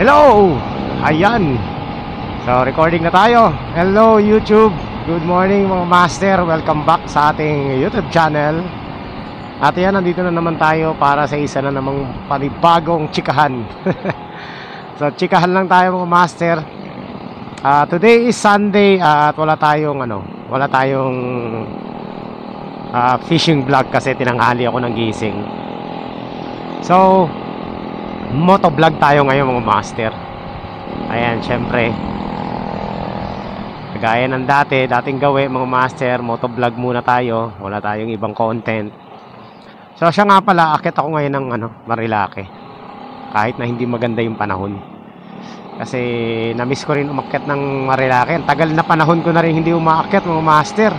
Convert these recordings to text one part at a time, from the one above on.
Hello! Ayan. So, recording na tayo. Hello, YouTube. Good morning mga master. Welcome back sa ating YouTube channel. At yan, nandito na naman tayo para sa isa na namang panibagong chikahan. So, chikahan lang tayo mga master. Today is Sunday at wala tayong fishing vlog kasi tinanghali ako ng gising. So, motovlog tayo ngayon mga master. Ayan, syempre kagaya ng dating gawin mga master, motovlog muna tayo. Wala tayong ibang content. So siya nga pala, akit ako ngayon ng Marilake. Kahit na hindi maganda yung panahon. Kasi na-miss ko rin umakyat ng Marilake. Tagal na panahon ko na rin hindi umaakyat mga master.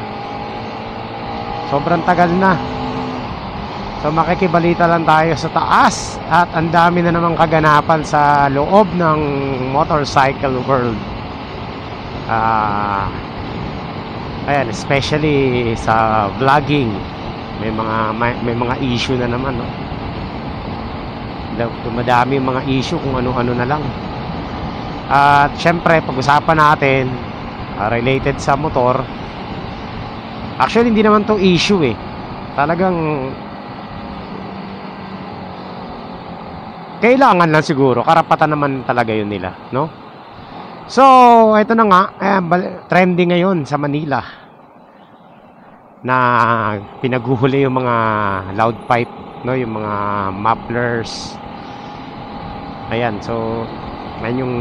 Sobrang tagal na. So makikibalita lang tayo sa taas. At ang dami na namang kaganapan sa loob ng motorcycle world. Ayan, especially sa vlogging. May mga issue na naman, no? Madami mga issue kung ano-ano na lang. At syempre pag-usapan natin related sa motor. Actually hindi naman to issue eh. Talagang kailangan lang siguro, karapatan naman talaga yun nila, no? So, ito na nga, trending ngayon sa Manila na pinaguhuli yung mga loud pipe, no? Yung mga mufflers. Ayan, so yan yung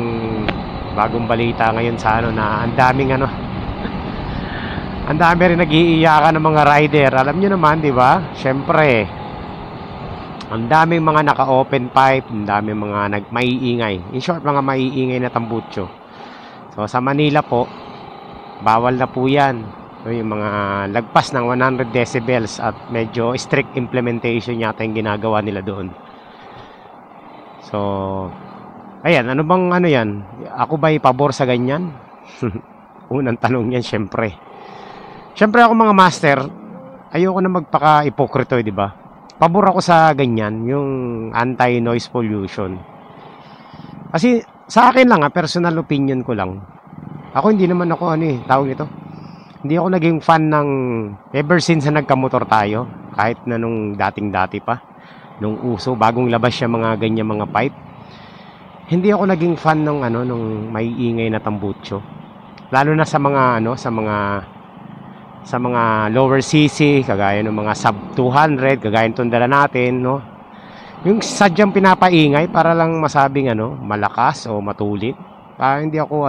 bagong balita ngayon sa na ang daming ang dami rin nag-iiyakan ng mga rider. Alam nyo naman, di ba? Syempre ang daming mga naka-open pipe, ang daming mga maiingay. In short, mga maiingay na tambutso. So, sa Manila po, bawal na po yan. So, yung mga lagpas ng 100 decibels at medyo strict implementation yata yung ginagawa nila doon. So, ayan, ano bang yan? Ako ba'y pabor sa ganyan? Unang tanong yan, syempre. Syempre ako mga master, ayoko na magpaka-ipokrito, di ba? Pabor ako sa ganyan, yung anti-noise pollution. Kasi sa akin lang, personal opinion ko lang. Ako hindi naman ako tawag nito. Hindi ako naging fan ng ever since na nagkamotor tayo, kahit na nung dating-dati pa, nung uso bagong labas siya mga ganyan mga pipe. Hindi ako naging fan ng nung may ingay na tambutso. Lalo na sa mga lower CC, kagaya ng mga sub 200, kagaya ng dala natin, no? Yung sadyang pinapaingay para lang masabing malakas o matulit. Hindi ako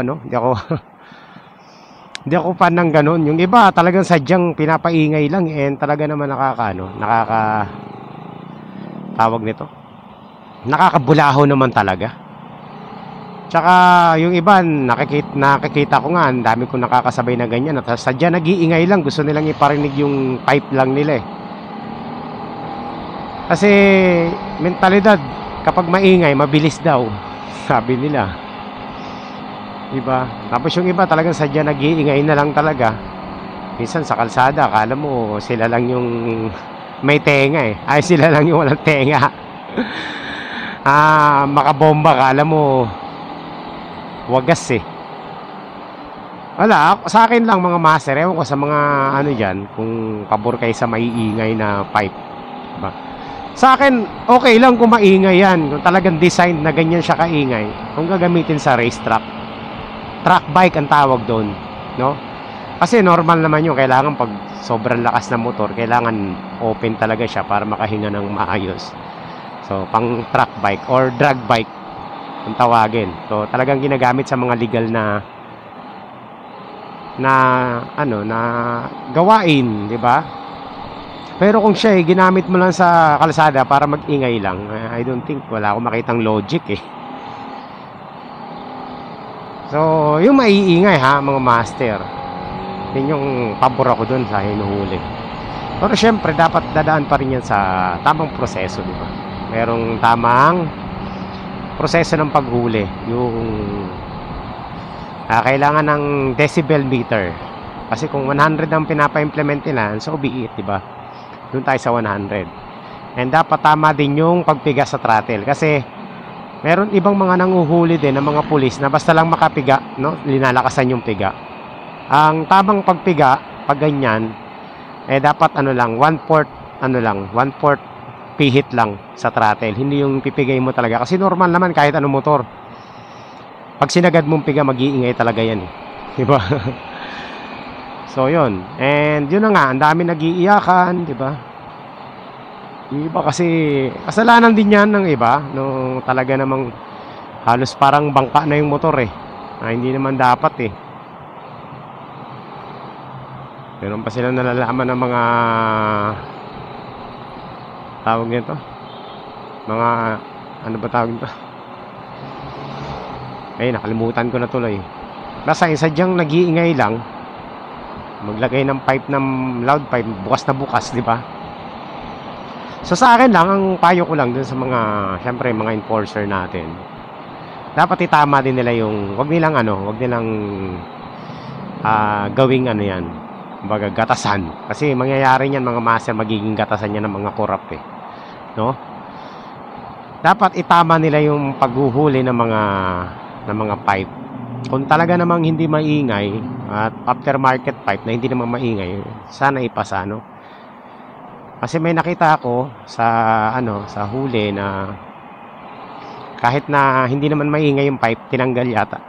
hindi ako fan ng ganun. Yung iba talagang sadyang pinapaingay lang talaga naman tawag nito. Nakakabulaho naman talaga. Tsaka yung iba nakikita ko nga, ang dami kong nakakasabay na ganyan at sadya nag-iingay lang, gusto nilang iparinig yung pipe lang nila kasi mentalidad kapag maingay mabilis daw, sabi nila, diba? Tapos yung iba talagang sadya nag-iingay na lang talaga. Minsan sa kalsada akala mo sila lang yung may tenga ay sila lang yung walang tenga. Makabomba akala mo wagas wala, sa akin lang mga master, ewan ko sa mga dyan, kung pabor kayo sa maiingay na pipe, diba? Sa akin, okay lang kung maingay yan, kung talagang design na ganyan siya kaingay, kung gagamitin sa racetrack, track bike ang tawag doon, no? Kasi normal naman yun, kailangan pag sobrang lakas ng motor, kailangan open talaga siya para makahinga ng maayos. So, pang track bike or drag bike ang tawagin. So talagang ginagamit sa mga legal na gawain, di ba? Pero kung siya ginamit mo lang sa kalsada para mag-ingay lang, I don't think, wala akong makitang logic So yung maiingay mga master, yun yung pabor ako dun sa hinuhuli. Pero syempre dapat dadaan pa rin yan sa tamang proseso, di ba? Merong tamang proseso ng paghuli, yung kailangan ng decibel meter. Kasi kung 100 ang pinapa-implement nila, so be it, diba? Doon tayo sa 100. And dapat tama din yung pagpigas sa throttle. Kasi Meron ibang mga nanguhuli din ng mga pulis na basta lang makapiga, no? Linalakasan yung piga. Ang tamang pagpiga, pag ganyan, dapat ano lang, 1/4, ano lang, 1/4 pihit lang sa throttle. Hindi yung pipigay mo talaga. Kasi normal naman kahit anong motor. Pag sinagad mong piga, mag-iingay talaga yan. Diba? So, yun. And, yun na nga, ang dami nag-iiyakan, diba? Yung iba kasi, kasalanan din yan ng iba. No, talaga namang halos parang bangka na yung motor hindi naman dapat Meron pa silang nalalaman ng mga tawag nito. Mga, ano ba tawag nito? Ay, nakalimutan ko na tuloy. Basta sadyang nag-iingay lang. Maglagay ng pipe ng loud pipe, bukas na bukas, di ba? So sa akin lang, ang payo ko lang dun sa mga, syempre, mga enforcer natin. Dapat itama din nila yung, wag nilang gawing yan. Kumbaga, gatasan. Kasi mangyayari niyan, mga master, magiging gatasan niya ng mga corrupt no? Dapat itama nila yung paghuhuli ng mga pipe. Kung talaga namang hindi maingay at aftermarket pipe na hindi naman maingay, sana ipasa, no? Kasi may nakita ako sa huli na kahit na hindi naman maingay yung pipe, tinanggal yata.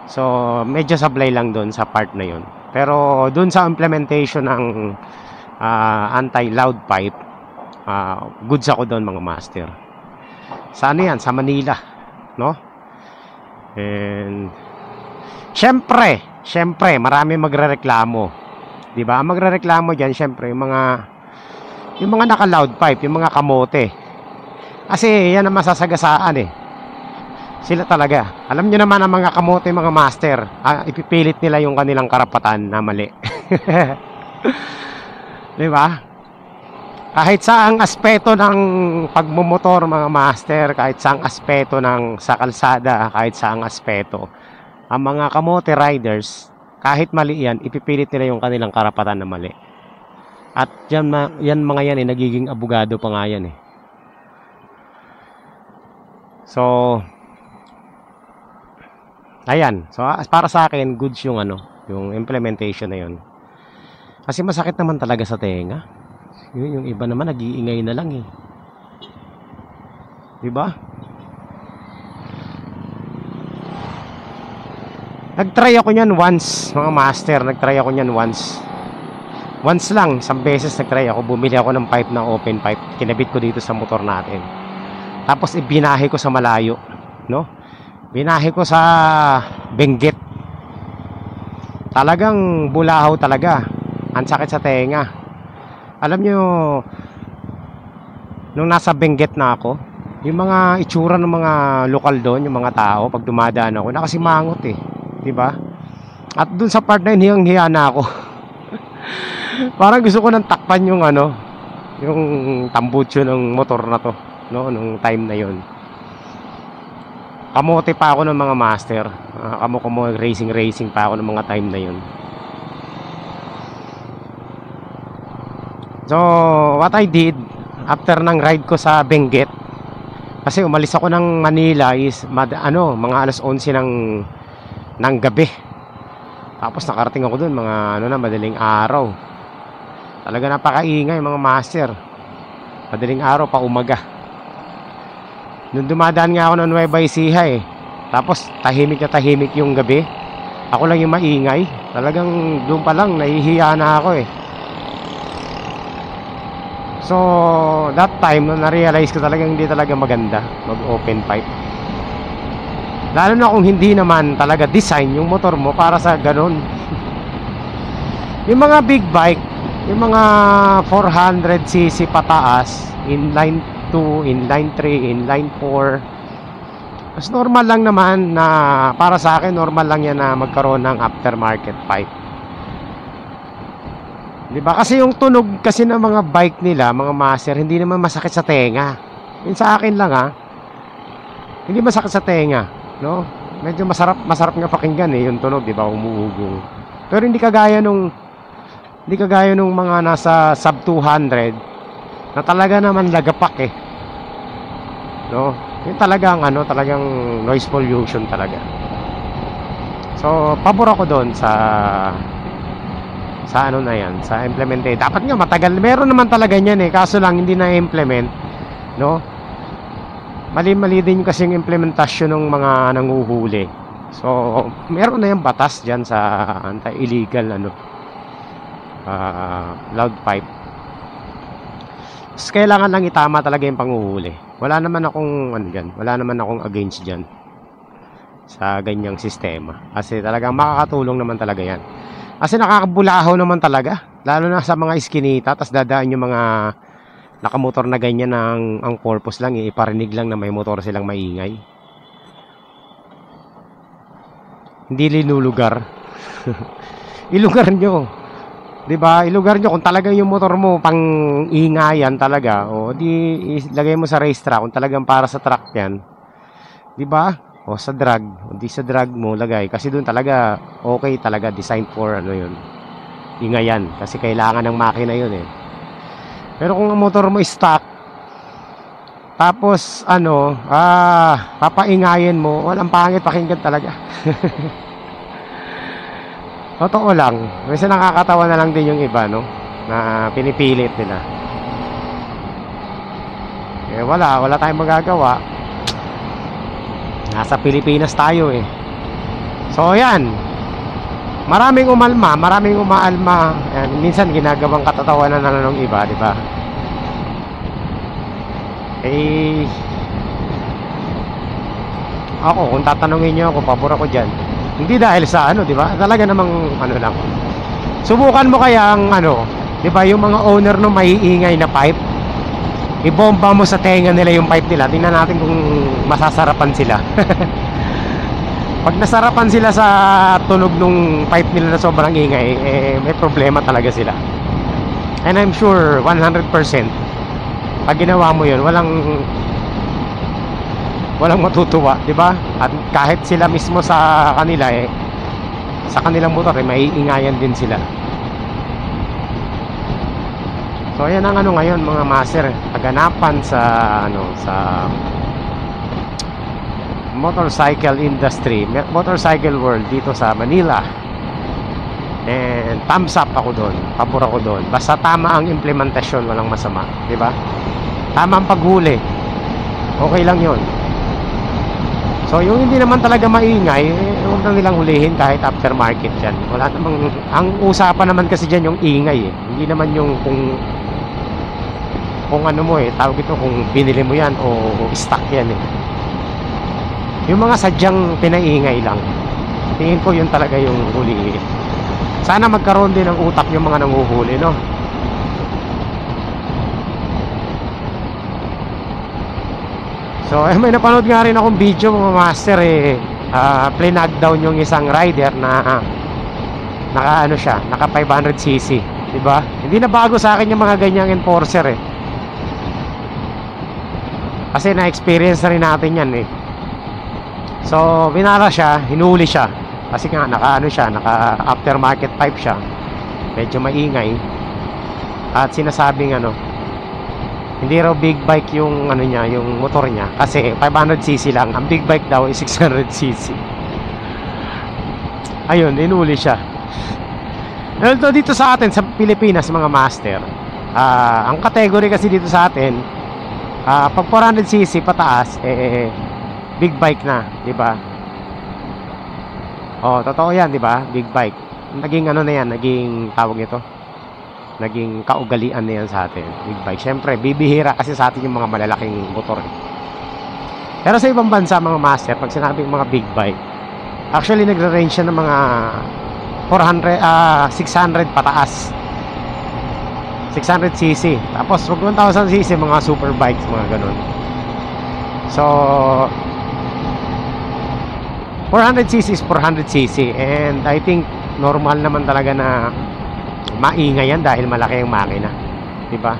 So, medyo sablay lang doon sa part na yon. Pero doon sa implementation ng anti-loud pipe, goods ako doon, mga master. Sa yan? Sa Manila, no? And syempre marami magrereklamo. 'Di ba? Magrereklamo diyan syempre yung mga naka-loud pipe, yung mga kamote. Kasi yan ang masasagasaan Sila talaga. Alam niyo naman ang mga kamote, mga master, ipipilit nila yung kanilang karapatan na mali. 'Di ba? Kahit saang aspeto ng pagmumotor, mga master, kahit saang aspeto sa kalsada, kahit saang aspeto, ang mga kamote riders, kahit mali yan, ipipilit nila yung kanilang karapatan na mali. At yan mga yan nagiging abogado pa nga yan So, ayan. So, para sa akin, goods yung yung implementation na yun. Kasi masakit naman talaga sa tenga. Yung iba naman nag-iingay na lang 'Di ba? Nag-try ako niyan once, mga master, nag-try ako niyan once. Once lang, isang beses nag-try ako, bumili ako ng pipe na open pipe, kinabit ko dito sa motor natin. Tapos ibinahe ko sa malayo, no? Binahe ko sa Benguet. Talagang bulahaw talaga. Ang sakit sa tenga. Alam nyo, nung nasa Benguet na ako, yung mga itsura ng mga lokal doon, yung mga tao, pag dumadaan ako, nakasimangot diba? At dun sa part na yun, hiyang-hiya na ako. Parang gusto ko nang takpan yung yung tambutso ng motor na to, no? Nung time na yun. Kamote pa ako ng mga master. Kamo racing pa ako ng mga time na yun. So, what I did after ng ride ko sa Benguet, kasi umalis ako ng Manila is mga alas 11 ng gabi. Tapos nakarating ako doon mga madaling araw. Talaga napakaingay, mga master. Madaling araw pa umaga. Nung dumadaan nga ako ng Nueva Ecija tapos tahimik na tahimik yung gabi. Ako lang yung maingay. Talagang doon pa lang nahihiya na ako So, that time, na-realize ko talagang hindi talaga maganda mag-open pipe. Lalo na kung hindi naman talaga design yung motor mo para sa ganun. Yung mga big bike, yung mga 400cc pataas, inline 2, inline 3, inline 4, mas normal lang naman na, para sa akin, normal lang yan na magkaroon ng aftermarket pipe. Diba? Kasi yung tunog kasi ng mga bike nila, mga master, hindi naman masakit sa tenga. Yun sa akin lang hindi masakit sa tenga, no? Medyo masarap nga pakinggan yung tunog, diba? Umuugong. Pero hindi kagaya nung mga nasa sub 200 na talaga naman lagapak no? Yung talagang ano, talagang noise pollution talaga. So, pabor ako doon sa ano na yan, sa implementation. Dapat nga matagal. Meron naman talaga niyan eh, kaso lang hindi na-implement, no? Mali-mali din kasi yung implementasyon ng mga nanguhuli. So, meron na yung batas diyan sa anti-illegal ano, loud pipe. So, kailangan lang itama talaga yung panguhuli. Wala naman akong ano diyan, wala naman akong against diyan sa ganyang sistema. Kasi talagang makakatulong naman talaga yan. Kasi nakakabulahaw naman talaga. Lalo na sa mga iskinita. Tapos dadaan yung mga nakamotor na ganyan ang purpose lang. Iparinig lang na may motor silang maingay. Hindi linulugar. Ilugar nyo. Diba? Ilugar nyo. Kung talagang yung motor mo pang ingayan talaga. O di ilagay mo sa racetrack. Kung talagang para sa truck yan. Diba? O sa drag, hindi sa drag mo lagay kasi doon talaga okay talaga, design for ano yun, ingayan kasi kailangan ng makina yun eh. Pero kung ang motor mo stock tapos ano, papaingayin mo, walang pangit pakinggan talaga. Totoo lang, kasi nakakatawa na lang din yung iba, no, na pinipilit nila. Eh wala tayong magagawa. Nasa Pilipinas tayo eh. So ayan, maraming umaalma. Ayan, minsan ginagawang katatawanan na ng iba, di ba? Eh, ako kung tatanungin niyo ako, pabor ako diyan. Hindi dahil sa ano, di ba? Talaga namang ano lang. Subukan mo kaya ang ano, di ba, yung mga owner ng maiingay na pipe, ibomba mo sa tenga nila yung pipe nila. Tingnan natin kung masasarapan sila. Pag nasarapan sila sa tunog nung pipe nila na sobrang ingay, eh, may problema talaga sila. And I'm sure 100% pag ginawa mo yun, walang matutuwa, di ba? At kahit sila mismo sa kanila eh, sa kanilang motor eh, maiingayan din sila. So ayan ang ano ngayon mga master, kaganapan sa ano, sa motorcycle industry, motorcycle world dito sa Manila. And thumbs up ako doon, pabor ako doon. Basta tama ang implementasyon, walang masama, di ba? Tama ang paghuli, okay lang yun. So yung hindi naman talaga maingay, huwag na nilang hulihin kahit aftermarket dyan. Wala namang, ang usapan naman kasi dyan yung ingay eh. Hindi naman yung kung ano mo eh, tawag ito kung binili mo yan o stock yan eh. Yung mga sadyang pinaingay lang, tingin ko yun talaga yung hulihin. Sana magkaroon din ng utak yung mga nanguhuli, no? So may napanood nga rin akong video mga master eh, plinag down yung isang rider na naka ano siya, naka 500cc, diba? Hindi na bago sa akin yung mga ganyang enforcer eh. Kasi na-experience na rin natin yan eh. So binara siya, hinuli siya kasi nga naka ano siya, naka aftermarket pipe siya, medyo maingay. At sinasabing ano, hindi raw big bike yung ano niya, yung motor niya kasi 500cc lang, ang big bike daw is 600cc. Ayun, hinuli siya. Dito dito sa atin sa Pilipinas mga master, ang category kasi dito sa atin, pag 400cc pataas eh big bike na, di ba? Oh, totoo 'yan, di ba? Big bike. Naging ano na 'yan, naging tawag nito. Naging kaugalian na 'yan sa atin, big bike. Syempre, bibihira kasi sa atin yung mga malalaking motor. Pero sa ibang bansa mga master, pag sinabing mga big bike, actually nagre-range siya ng mga 600 pataas. 600cc. Tapos wag 1000cc mga super bikes, mga ganun. So 400cc is 400cc and I think normal naman talaga na maingay yan dahil malaki ang makina, di ba?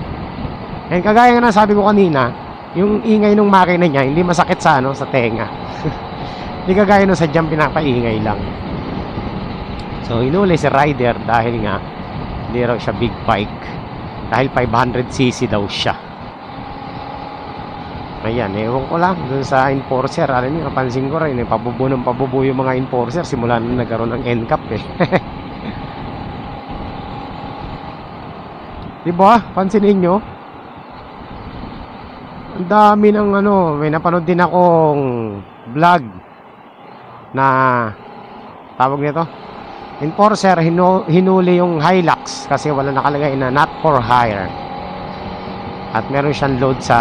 And kagaya nga sabi ko kanina, yung ingay ng makina niya hindi masakit sa ano, sa tenga. Hindi kagaya nung sadyang pinapaingay lang. So hinuli si rider dahil nga hindi raw siya big bike, dahil 500cc daw siya. Ayan, ewan ko lang dun sa enforcer. Alam niyo, napansin ko rin, pabubo ng pabubo yung mga enforcer simula nung nagkaroon ng NCAP eh. Diba? Pansinin nyo? Ang dami ng ano, may napanood din akong vlog na tawag nito. Enforcer, hinuli yung Hilux kasi wala nakalagay na not for hire. At meron siyang load sa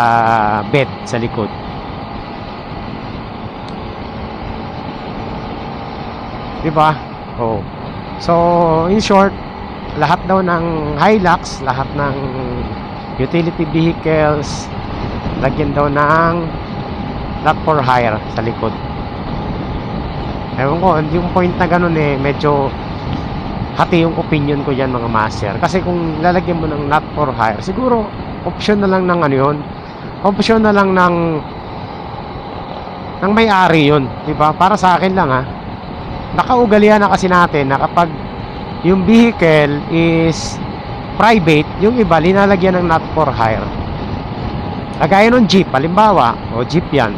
bed sa likod. Diba? Oh. So, in short, lahat daw ng Hilux, lahat ng utility vehicles, lagyan daw ng not for hire sa likod. Ewan ko, yung point na ganun eh, medyo hati yung opinion ko dyan mga master. Kasi kung lalagyan mo ng not for hire, siguro option na lang ng ano yun, option na lang ng may-ari yun, diba? Para sa akin lang ha, nakaugalian na kasi natin na kapag yung vehicle is private, yung iba linalagyan ng not for hire. Kagaya ng jeep, halimbawa, o jeep yan,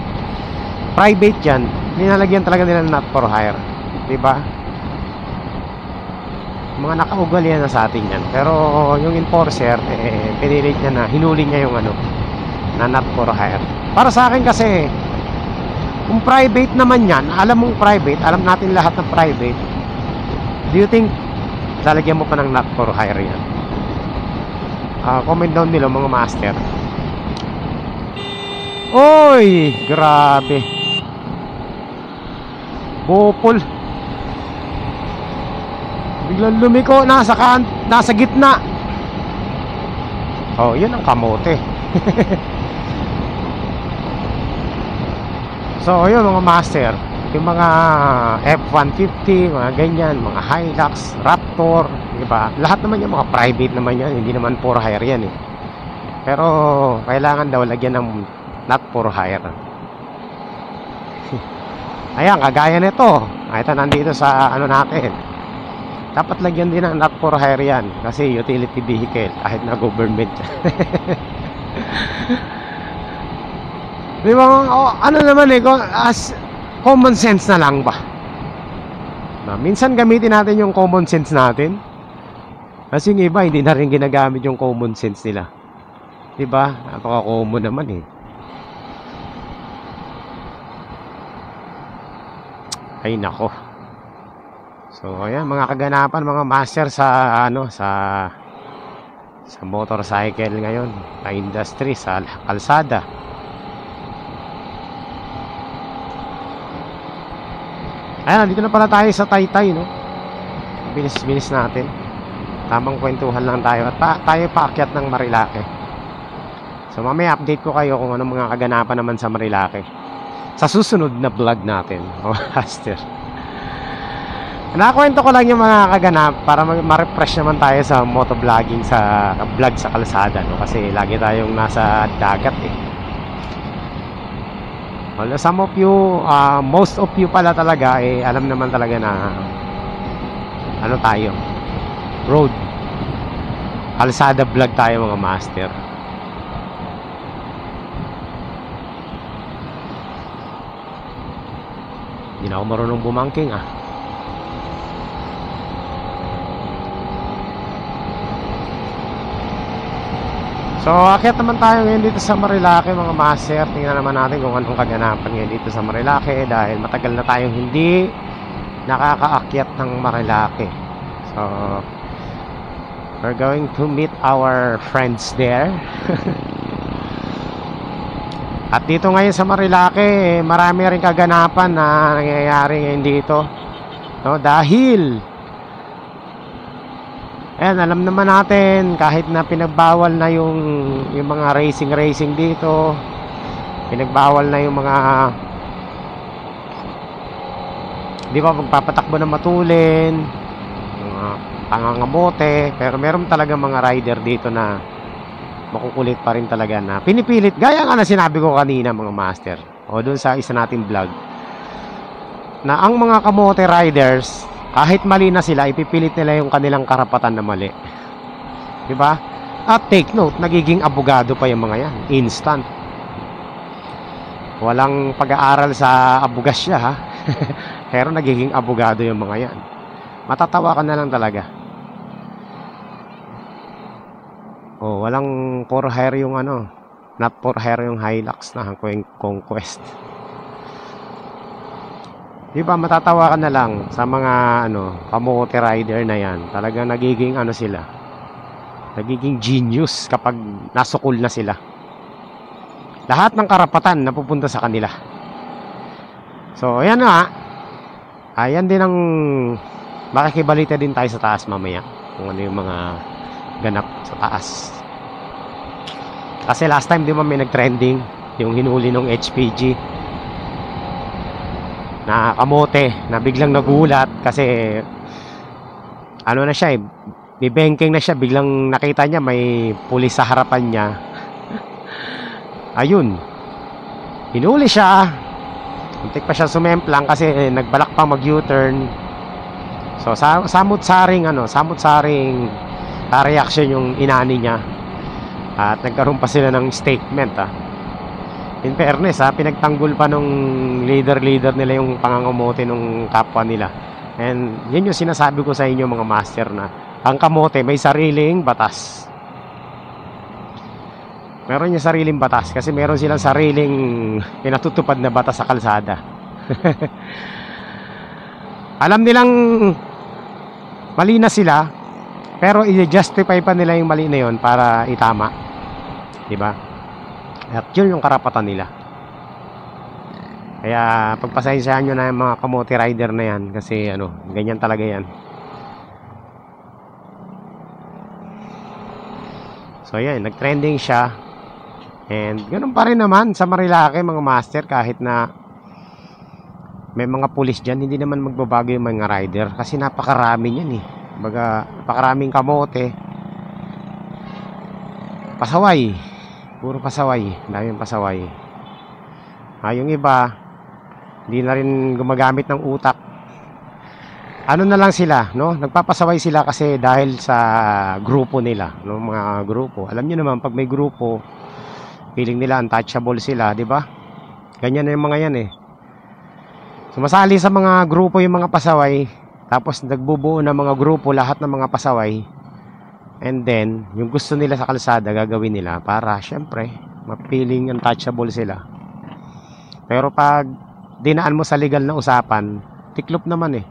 private yan, linalagyan talaga nila ng not for hire, diba? Mga nakaugalian na sa atin yan. Pero yung enforcer pinilit niya na hinuli niya yung ano na not for hire. Para sa akin kasi kung private naman yan, alam mong private, alam natin lahat ng private, do you think lalagyan mo pa ng not for hire yan? Comment down nila mga master. Oy, grabe, bopol, biglang lumiko, nasa gitna. Oh, yun ang kamote. So, yun mga master, yung mga F-150, mga ganyan, mga Hilux, Raptor, diba? Lahat naman yung mga private naman yan, hindi naman for hire yan eh. Pero, kailangan daw lagyan ng not for hire. Ayan, kagaya nito. Ito, nandito sa ano natin. Dapat lagyan din ng not for hire yan kasi utility vehicle kahit na government. Di ba? Ano naman eh, as common sense na lang ba? Minsan gamitin natin yung common sense natin kasi yung iba hindi na rin ginagamit yung common sense nila. Di ba? Napaka-common naman eh. Ay nako. So ayan mga kaganapan mga master sa ano sa motorcycle ngayon, sa industry, sa kalsada. Ayan, dito na pala tayo sa Taytay, no? Binis-binis natin. Tamang kwentuhan lang tayo at tayo paakyat ng Marilake. So mamaya update ko kayo kung anong mga kaganapan naman sa Marilake sa susunod na vlog natin, master. Nakakwento ko lang yung mga kaganap para ma-refresh naman tayo sa motovlogging, sa vlog sa kalsada, no? Kasi lagi tayong nasa dagat eh. Well, some of you, most of you pala talaga eh, alam naman talaga na ano tayo, road, kalsada vlog tayo mga master. Hindi na ako marunong bumangking ah. So, akyat naman tayo ngayon dito sa Marilake mga master. Tingnan naman natin kung anong kaganapan ngayon dito sa Marilake dahil matagal na tayong hindi nakakaakyat ng Marilake. So, we're going to meet our friends there. At dito ngayon sa Marilake, marami rin kaganapan na nangyayari ngayon dito, no? Dahil ayan, alam naman natin kahit na pinagbawal na yung mga racing dito, pinagbawal na yung mga di ba magpapatakbo ng matulin, mga pangangamote, pero meron talaga mga rider dito na makukulit pa rin talaga na pinipilit, gaya nga na sinabi ko kanina mga master o dun sa isa nating vlog na ang mga kamote riders kahit mali na sila, ipipilit nila yung kanilang karapatan na mali. Diba? At take note, nagiging abogado pa yung mga yan. Instant. Walang pag-aaral sa abogasya ha. Pero nagiging abogado yung mga yan. Matatawa ka na lang talaga. Oh, walang for hire yung ano, not for hire yung Hilux na Conquest. Di ba matatawa ka na lang sa mga ano, kamote rider na yan. Talagang nagiging ano sila. Nagiging genius kapag nasukol na sila. Lahat ng karapatan napupunta sa kanila. So, ayan na. Ayan din ang makikibalita din tayo sa taas mamaya. Kung ano yung mga ganap sa taas. Kasi last time di ba may nag-trending yung hinuli ng HPG na kamote na biglang nagulat kasi ano na siya eh, bibengking na siya, biglang nakita niya may pulis sa harapan niya. Ayun, hinuli siya. Muntik pa siya sumemplang kasi nagbalak pa mag U-turn. So samut-saring reaction yung inani niya. At nagkaroon pa sila ng statement In fairness pinagtanggol pa nung leader nila yung pangangamote nung kapwa nila. And yun yung sinasabi ko sa inyo mga master na ang kamote may sariling batas. Meron yung sariling batas kasi meron silang sariling pinatutupad na batas sa kalsada. Alam nilang mali na sila, pero i-justify pa nila yung mali na yun para itama. Diba? At yun yung karapatan nila. Kaya pagpasensyahan nyo na yung mga kamote rider na yan kasi ano, ganyan talaga yan. So yan, nag-trending siya. And ganun pa rin naman sa Marilake mga master, kahit na may mga pulis dyan, hindi naman magbabago yung mga rider kasi napakarami yan Baga, napakaraming kamote. Pasaway. Puro pasaway. Daming pasaway. Yung iba, hindi na rin gumagamit ng utak. Ano na lang sila, no? Nagpapasaway sila kasi dahil sa grupo nila, no? Mga grupo. Alam niyo naman, pag may grupo, feeling nila untouchable sila, di ba? Ganyan na yung mga yan Sumasali sa mga grupo yung mga pasaway, tapos nagbubuo ng mga grupo lahat ng mga pasaway. And then, yung gusto nila sa kalsada gagawin nila para syempre, mapiling untouchable sila. Pero pag dinaan mo sa legal na usapan, tiklop naman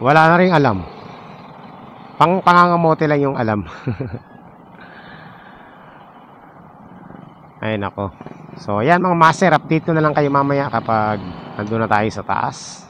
Wala na ring alam. Pangangamote lang yung alam. Ay nako. So ayan mga master, update ko na lang kayo mamaya kapag nandun na tayo sa taas.